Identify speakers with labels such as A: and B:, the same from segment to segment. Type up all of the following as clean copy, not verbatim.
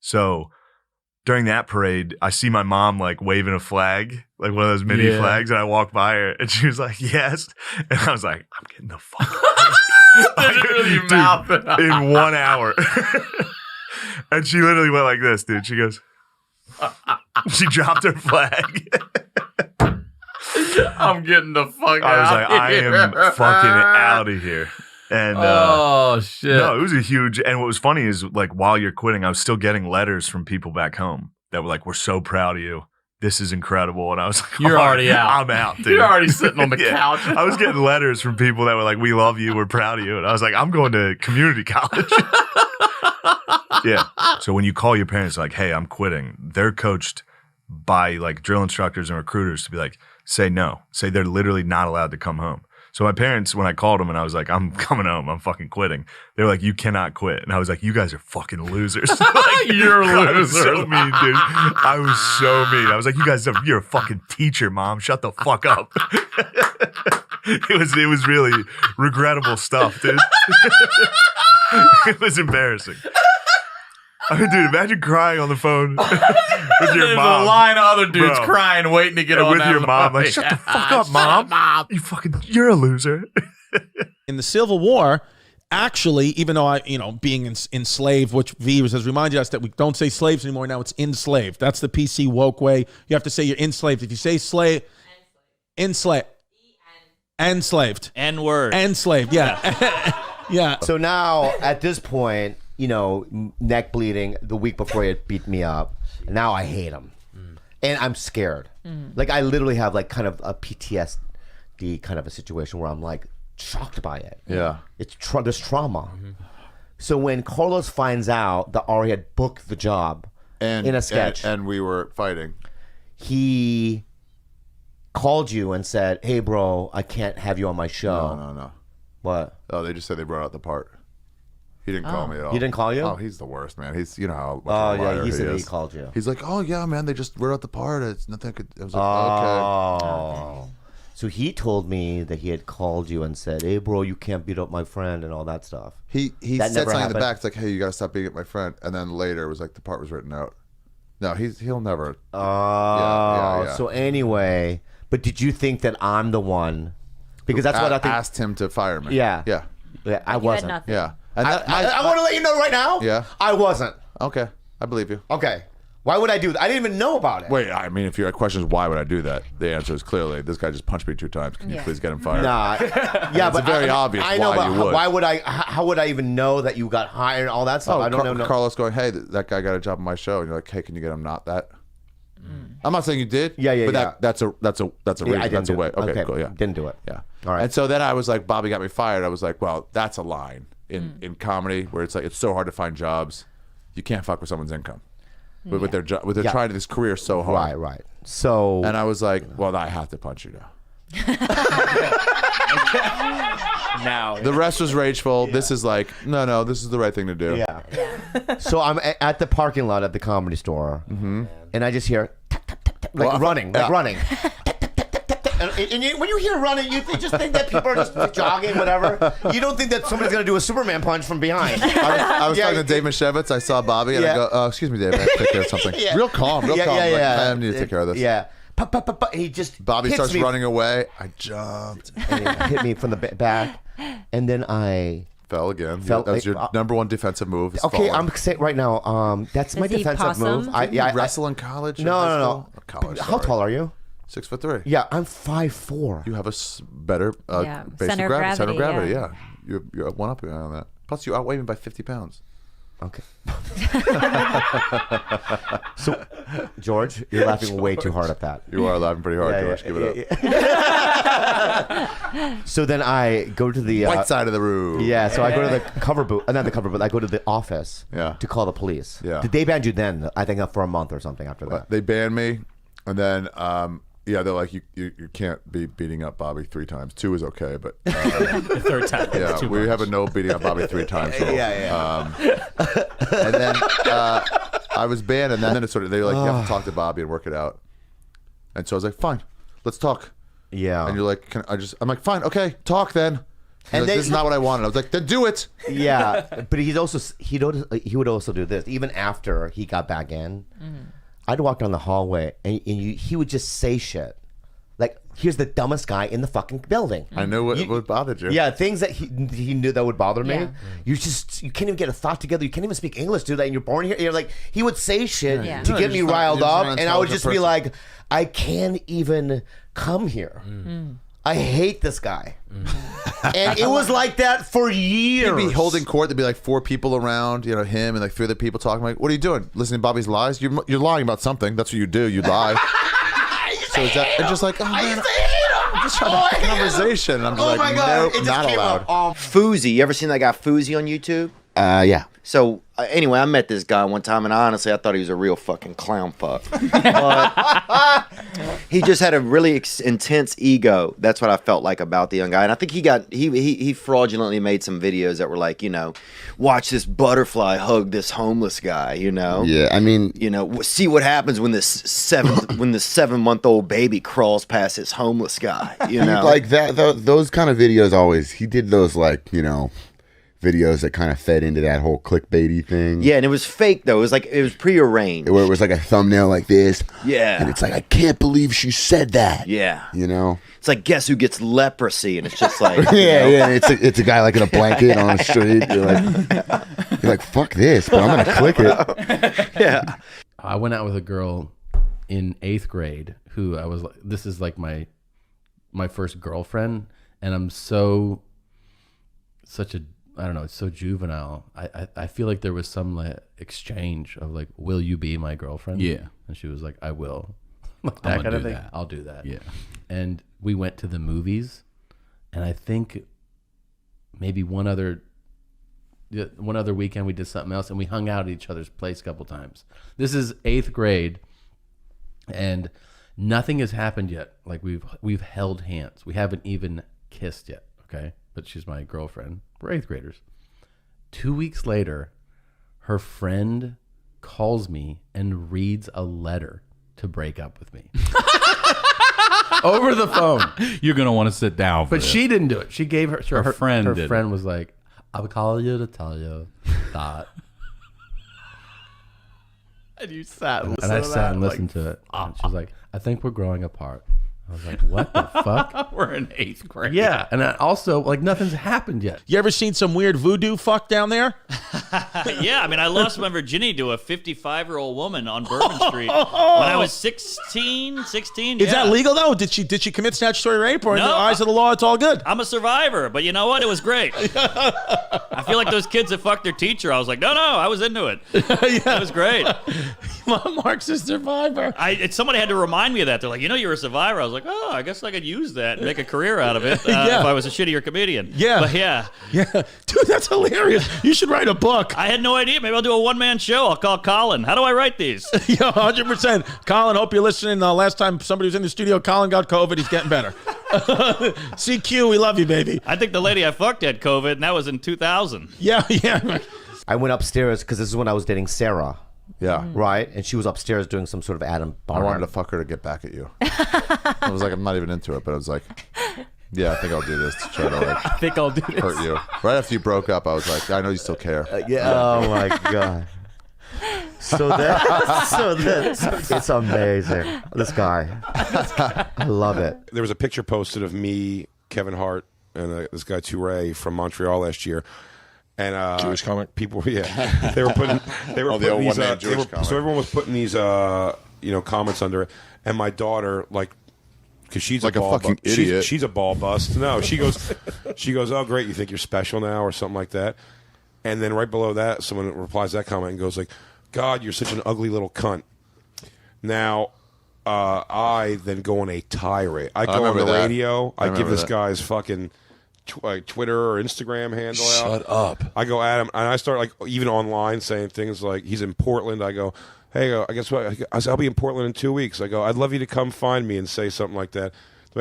A: So during that parade, I see my mom like waving a flag, like one of those mini flags, and I walk by her, and she was like, "Yes," and I was like, "I'm getting the fuck out of here." Dude, in 1 hour. And she literally went like this, dude. She goes, she dropped her flag.
B: I'm getting the fuck out.
A: I was like, I am fucking out of here. And
B: oh shit!
A: No, it was a huge. And what was funny is like while you're quitting, I was still getting letters from people back home that were like, "We're so proud of you. This is incredible." And I was like,
B: "You're already out.
A: I'm out, dude.
B: You're already sitting on the couch."
A: I was getting letters from people that were like, "We love you. We're proud of you." And I was like, "I'm going to community college." Yeah. So when you call your parents like, "Hey, I'm quitting," they're coached by like drill instructors and recruiters to be like, say no. Say they're literally not allowed to come home. So my parents, when I called them and I was like, "I'm coming home, I'm fucking quitting," they were like, "You cannot quit." And I was like, "You guys are fucking losers." Like,
B: you're
A: I was so mean, dude. I was so mean. I was like, you're a fucking teacher, Mom. Shut the fuck up. It was really regrettable stuff, dude. It was embarrassing. I mean, dude, imagine crying on the phone with your
B: There's
A: mom.
B: a line of other dudes crying, waiting to get on
A: with your mom. Like, shut the fuck up, Mom. You're a loser.
C: In the Civil War, actually, even though being enslaved, which V has reminded us that we don't say slaves anymore. Now it's enslaved. That's the PC woke way. You have to say you're enslaved. If you say slave, enslaved.
D: N-word.
C: Enslaved, yeah. Yeah.
E: So now, at this point, neck bleeding the week before he had beat me up. Now I hate him. And I'm scared. Like, I literally have like kind of a PTSD kind of a situation where I'm like shocked by it.
F: Yeah.
E: It's there's trauma. So when Carlos finds out that Ari had booked the job in a sketch.
F: And we were fighting.
E: He called you and said, "Hey, bro, I can't have you on my show."
F: No.
E: What?
F: Oh, they just said they brought out the part. He didn't call me at all.
E: He didn't call you?
F: Oh, he's the worst, man. He's, how much
E: Oh,
F: of a liar
E: yeah, he said
F: is.
E: he called you.
F: He's like, "Oh, yeah, man, they just wrote out the part. It's nothing I was like,
E: okay. So he told me that he had called you and said, "Hey, bro, you can't beat up my friend," and all that stuff.
F: He
E: That
F: said
E: never
F: something in the
E: happened?
F: back. It's like, "Hey, you got to stop beating up my friend." And then later it was like the part was written out. No, he'll never. Yeah.
E: So anyway, but did you think that I'm the one? Because that's what I think.
F: Asked him to fire me.
E: Yeah.
F: Yeah.
E: Yeah, I
G: You had
E: wasn't.
G: nothing.
F: Yeah.
E: I want to let you know right now.
F: Yeah.
E: I wasn't.
F: Okay. I believe you.
E: Okay. Why would I do that? I didn't even know about it.
F: Wait, I mean, if your question is why would I do that, the answer is clearly this guy just punched me 2 times. Can you please get him fired?
E: Nah. Yeah, but
F: very obvious
E: I know,
F: why
E: but
F: you would.
E: why would I? How would I even know that you got hired and all that stuff?
F: Oh,
E: I don't know.
F: Carlos going, "Hey, that guy got a job on my show," and you're like, "Hey, can you get him not that?" I'm not saying you did.
E: Yeah.
F: But that's a reason.
E: I didn't
F: That's a
E: do
F: way.
E: it.
F: Okay, cool. Yeah.
E: Didn't do it.
F: Yeah.
E: All right.
F: And so then I was like, Bobby got me fired. I was like, well, that's a line in comedy where it's like it's so hard to find jobs. You can't fuck with someone's income. With their trying to this career so hard.
E: Right. So
F: And I was like, well, I have to punch you now.
D: Now.
F: The rest was rageful. Yeah. This is like, no, this is the right thing to do.
E: Yeah. So I'm at the parking lot at the Comedy Store, and I just hear running. And when you hear running, you just think that people are just jogging, whatever. You don't think that somebody's going to do a Superman punch from behind.
F: I was talking to Dave Mashevitz. I saw Bobby, and I go, excuse me, Dave, I have to take care of something. Real calm. Like, I need to take care of this.
E: Yeah. He just
F: Bobby
E: hits
F: starts
E: me.
F: running away. I jumped.
E: And he hit me from the back, and then I
F: fell again. That was your number one defensive move.
E: Okay,
F: falling.
E: I'm saying right now. That's my defensive move.
F: You wrestle in college?
E: No.
F: College.
E: How tall are you?
F: 6'3".
E: Yeah, I'm 5'4".
F: You have a better base
G: center
F: of gravity.
G: Yeah.
F: You're one up on that. Plus, you outweigh me by 50 pounds.
E: Okay. So, George, you're laughing way too hard at that.
F: You are laughing pretty hard, George. Give it
E: up. So then I go to the
F: white side of the room.
E: Yeah. So I go to the cover booth, not the cover booth. I go to the office.
F: Yeah.
E: To call the police.
F: Yeah.
E: Did they ban you then? I think for a month or something after that.
F: They banned me, and then they're like, you can't be beating up Bobby 3 times. 2 is okay, but
D: The third time.
F: yeah, we have a no beating up Bobby 3 times rule.
E: Yeah.
F: And then I was banned, and then it sort of they were like, you have to talk to Bobby and work it out. And so I was like, fine, let's talk.
E: Yeah.
F: And you're like, I'm like, fine, okay, talk then.
E: And
F: like,
E: then-
F: this is not what I wanted. I was like, then do it.
E: Yeah, but he would also do this even after he got back in. I'd walk down the hallway and he would just say shit like, "Here's the dumbest guy in the fucking building."
F: I knew what bothered you.
E: Yeah, things that he knew that would bother me.
G: Yeah.
E: You can't even get a thought together. You can't even speak English, dude. And you're born here. You're like, he would say shit
G: Yeah.
E: to
F: No,
E: get
F: you're
E: me
F: just not-
E: riled
F: you're just
E: up,
F: not an
E: and I would
F: intelligent
E: just be
F: person.
E: like, I can't even come here. I hate this guy. And it was like that for years.
F: He'd be holding court. There'd be like 4 people around, you know, him and like 3 other people talking. Like, what are you doing? Listening to Bobby's lies? You're lying about something. That's what you do. You lie. So is that and just like, oh man, I'm just trying to have a conversation. And I'm just like, nope,
E: it just
F: not
E: came
F: allowed.
E: up.
H: Fousey, you ever seen that guy Fousey on YouTube?
I: Yeah.
H: So anyway, I met this guy one time, and honestly, I thought he was a real fucking clown fuck. But he just had a really intense ego. That's what I felt like about the young guy, and I think he fraudulently made some videos that were like, you know, watch this butterfly hug this homeless guy, you know.
I: Yeah, I mean,
H: You know, see what happens when this 7-month-old baby crawls past this homeless guy. You know,
I: like that. Those kind of videos always. He did those like videos that kind of fed into that whole clickbaity thing.
H: yeah, and it was fake though. It was prearranged.
I: Where it was like a thumbnail like this.
H: Yeah.
I: And it's like, I can't believe she said that.
H: Yeah,
I: You know.
H: it's like guess who gets leprosy, and it's just like
I: Yeah. It's a guy like in a blanket on the street. You're like, fuck this, but I'm gonna click it.
H: yeah.
B: I went out with a girl in 8th grade who I was like, this is like my first girlfriend, and I'm such a, I don't know, it's so juvenile. I feel like there was some like exchange of like, will you be my girlfriend?
J: Yeah.
B: And she was like, I will. Like
J: I'm
B: that
J: gonna
B: kind of
J: do
B: thing.
J: that.
B: I'll do that.
J: Yeah.
B: And we went to the movies, and I think maybe one other weekend we did something else, and we hung out at each other's place a couple times. This is 8th grade, and nothing has happened yet. Like we've held hands. We haven't even kissed yet. Okay, but she's my girlfriend. We're 8th graders. 2 weeks later, her friend calls me and reads a letter to break up with me over the phone.
J: You're gonna want to sit down. For
B: But
J: this.
B: she didn't do it. She gave her
J: friend
B: Her
J: did it.
B: friend was like, "I'll call you to tell you that."
J: and you sat
B: And I sat and listened to it. And she was like, "I think we're growing apart." I was like, "What the fuck?"
J: We're in 8th grade.
B: Yeah, and I also like nothing's happened yet.
C: You ever seen some weird voodoo fuck down there?
D: Yeah, I mean, I lost my virginity to a 55-year-old woman on Bourbon Street when I was 16.
C: Is
D: Yeah.
C: that legal though? Did she commit statutory rape, or in the
D: No.
C: eyes of the law, it's all good?
D: I'm a survivor, but you know what? It was great. I feel like those kids that fucked their teacher. I was like, no, I was into it. It was great.
C: Mark's a survivor.
D: Somebody had to remind me of that. They're like, you're a survivor. I was like, oh, I guess I could use that and make a career out of it
C: Yeah.
D: if I was a shittier comedian.
C: Yeah.
D: But yeah,
C: Yeah, dude, that's hilarious. You should write a book.
D: I had no idea. Maybe I'll do a one-man show. I'll call Colin. How do I write these?
C: Yeah, 100%. Colin, hope you're listening. Last time somebody was in the studio, Colin got COVID. He's getting better. CQ, we love you, baby.
D: I think the lady I fucked had COVID, and that was in 2000.
C: Yeah.
E: I went upstairs because this is when I was dating Sarah,
F: Yeah.
E: right? And she was upstairs doing some sort of Adam
F: I
E: Barnard.
F: wanted to fuck her to get back at you. I was like, I'm not even into it, but I was like, yeah, I think I'll do this to try to like
J: I think I'll do this.
F: hurt you. Right after you broke up, I was like, I know you still care.
E: Yeah. Oh my god. So it's amazing. This guy, I love it.
K: There was a picture posted of me, Kevin Hart, and this guy Touré from Montreal last year. And
L: Jewish comic.
K: People, yeah, they were putting
F: the old
K: these,
F: one-man Jewish comic.
K: so everyone was putting these comments under it, and my daughter, like, because she's
F: Like a
K: ball
F: fucking
K: she's-
F: idiot.
K: She's a ball bust. No, she goes, oh great, you think you're special now or something like that. And then right below that, someone replies to that comment and goes like, God, you're such an ugly little cunt. Now, I then go on a tirade. I go on
F: remember
K: the
F: that.
K: radio. I give
F: remember
K: this
F: that.
K: guy's fucking Twitter or Instagram handle out.
L: Shut up.
K: I go at him, and I start like even online saying things like he's in Portland. I go, hey, I guess what? I'll be in Portland in 2 weeks. I go, I'd love you to come find me and say something like that.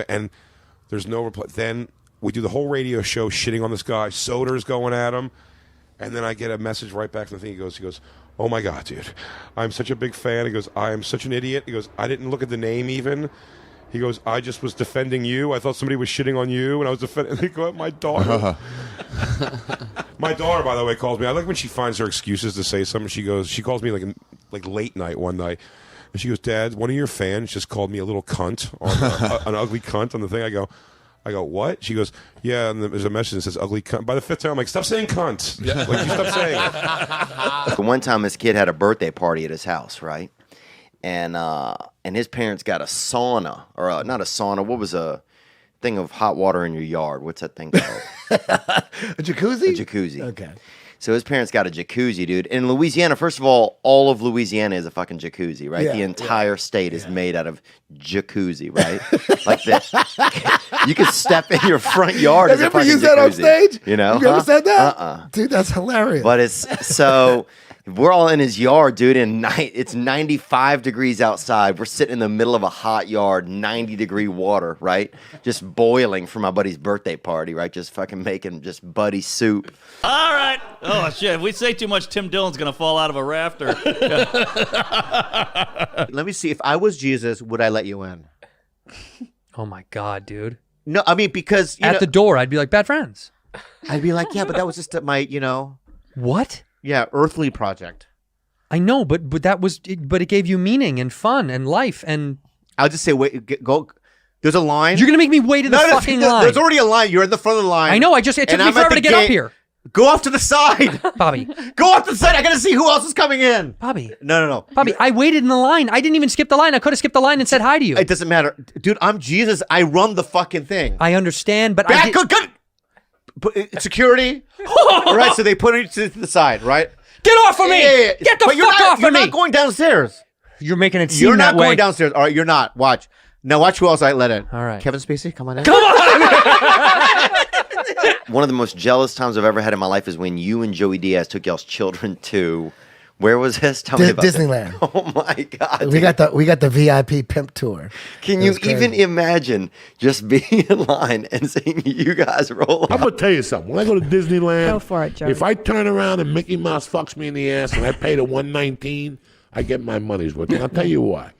K: And there's no reply. Then we do the whole radio show shitting on this guy. Soder's going at him, and then I get a message right back from the thing. He goes, oh my God, dude, I'm such a big fan. He goes, I am such an idiot. He goes, I didn't look at the name even. He goes, I just was defending you. I thought somebody was shitting on you, and I was defending. They go, my daughter. My daughter, by the way, calls me. I like when she finds her excuses to say something. She calls me like late night one night, and she goes, Dad, one of your fans just called me a little cunt, an ugly cunt on the thing. I go, what? She goes, yeah, and there's a message that says ugly cunt. By the fifth time, I'm like, stop saying cunt. Like, you stop saying it.
H: One time, this kid had a birthday party at his house, right? And his parents got a sauna, or not a sauna. What was a thing of hot water in your yard? What's that thing called?
E: A jacuzzi?
H: A jacuzzi.
E: Okay.
H: So his parents got a jacuzzi, dude. In Louisiana, first of all of Louisiana is a fucking jacuzzi, right?
E: Yeah,
H: the entire state is made out of jacuzzi, right? Like that. You could step in your front yard.
E: Have
H: as
E: you
H: a
E: ever
H: fucking
E: used that on
H: jacuzzi,
E: stage?
H: You know?
E: You ever said that?
H: –
E: Dude, that's hilarious.
H: But it's so we're all in his yard, dude, and it's 95 degrees outside. We're sitting in the middle of a hot yard, 90-degree water, right? Just boiling for my buddy's birthday party, right? Just fucking making just buddy soup.
D: All right. Oh, shit. If we say too much, Tim Dillon's going to fall out of a rafter.
E: Let me see. If I was Jesus, would I let you in?
G: Oh my God, dude.
E: No, I mean, because
G: At the door, I'd be like, bad friends.
E: I'd be like, yeah, but that was just my,
G: What?
E: yeah, earthly project.
G: I know, but it gave you meaning and fun and life, and
E: I'll just say, wait, go. There's a line.
G: you're gonna make me wait in the fucking line.
E: There's already a line. You're in the front of the line.
G: I know. It took
E: and
G: me
E: I'm at
G: forever
E: the
G: to get up
E: gate.
G: here.
E: Go off to the side.
G: Bobby.
E: Go off to the side. I gotta see who else is coming in.
G: Bobby.
E: No.
G: Bobby, I waited in the line. I didn't even skip the line. I could have skipped the line and said hi to you.
E: It doesn't matter, dude. I'm Jesus. I run the fucking thing.
G: I understand, but
E: Security. All right, so they put it to the side, right?
G: Get off of me!
E: Yeah.
G: Get the
E: But
G: fuck off
E: You're
G: of me!
E: not going downstairs.
G: You're making it seem
E: You're not
G: that way.
E: going downstairs. All right, you're not. Watch. Now watch who else I let in.
G: All right.
E: Kevin Spacey, come on in.
G: Come on!
H: One of the most jealous times I've ever had in my life is when you and Joey Diaz took y'all's children to, where was this? Tell me about
L: Disneyland.
H: That. Oh my God!
L: We got the VIP pimp tour.
H: Can you even imagine just being in line and seeing you guys roll up?
M: I'm gonna tell you something. When I go to Disneyland,
N: Go for it, Joey.
M: if I turn around and Mickey Mouse fucks me in the ass and I pay the $119, I get my money's worth. And I'll tell you why.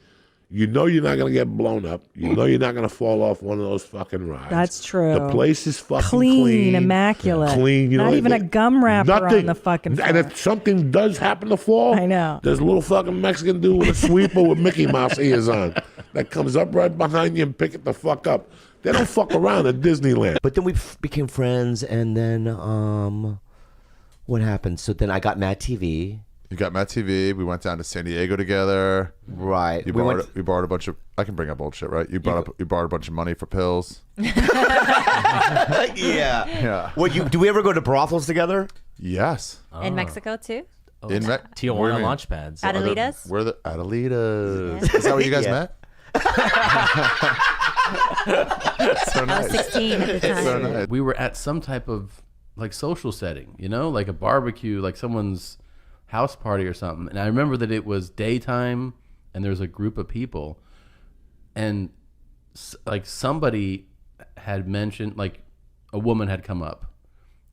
M: You know you're not gonna get blown up. You know you're not gonna fall off one of those fucking rides.
N: That's true.
M: The place is fucking
N: clean, immaculate.
M: clean. You
N: Not
M: know,
N: even a gum wrapper
M: nothing.
N: on the fucking floor.
M: And if something does happen to fall,
N: I know.
M: there's a little fucking Mexican dude with a sweeper with Mickey Mouse ears on that comes up right behind you and pick it the fuck up. They don't fuck around at Disneyland.
E: But then we became friends, and then what happened? So then I got Mad TV.
F: You got Matt TV. We went down to San Diego together.
E: Right.
F: You borrowed a bunch of. I can bring up old shit, right? You borrowed a bunch of money for pills.
E: Yeah.
F: Yeah.
E: What do we ever go to brothels together?
F: Yes.
O: In Mexico too?
F: In
J: Tijuana launch pads.
O: Adelitas?
F: We're the Adelitas. Is that where you guys met? So
O: I
F: nice.
O: was 16 at the time.
F: So nice.
B: We were at some type of like social setting, like a barbecue, like someone's house party or something. And I remember that it was daytime and there was a group of people, and like somebody had mentioned, like a woman had come up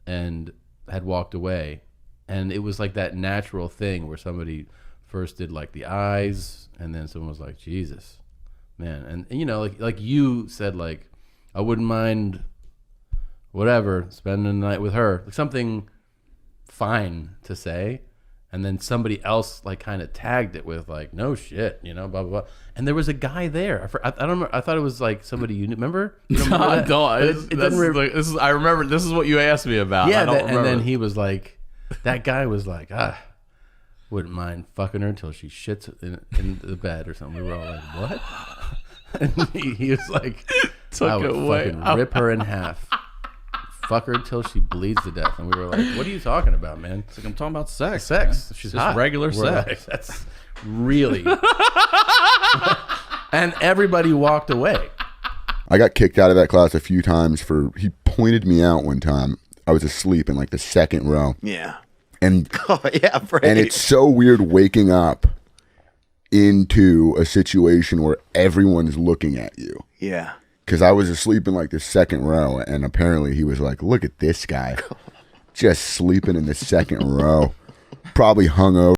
B: and had walked away, and it was like that natural thing where somebody first did like the eyes, and then someone was like, Jesus, man. And like you said, like, I wouldn't mind whatever spending the night with her, like something fine to say. And then somebody else like kind of tagged it with like, no shit, blah, blah, blah. And there was a guy there. I don't remember. I thought it was like somebody you remember? You don't remember that?
J: No,
B: It doesn't re-
J: I remember. This is what you asked me about.
B: Yeah,
J: I don't remember.
B: and then he was like, that guy was like, wouldn't mind fucking her until she shits in the bed or something. We were all like, what? And he was like, I would fucking rip her in half. Fuck her until she bleeds to death. And we were like, what are you talking about, man?
D: It's like, I'm talking about sex.
B: Sex.
D: Man.
B: She's
D: just
B: hot.
D: regular
B: We're
D: sex.
B: like, that's really. And everybody walked away.
I: I got kicked out of that class a few times he pointed me out one time. I was asleep in like the second row.
H: Yeah.
I: And
H: oh yeah,
I: and it's so weird waking up into a situation where everyone's looking at you.
H: Yeah.
I: Because I was asleep in like the second row, and apparently he was like, look at this guy just sleeping in the second row, probably hungover.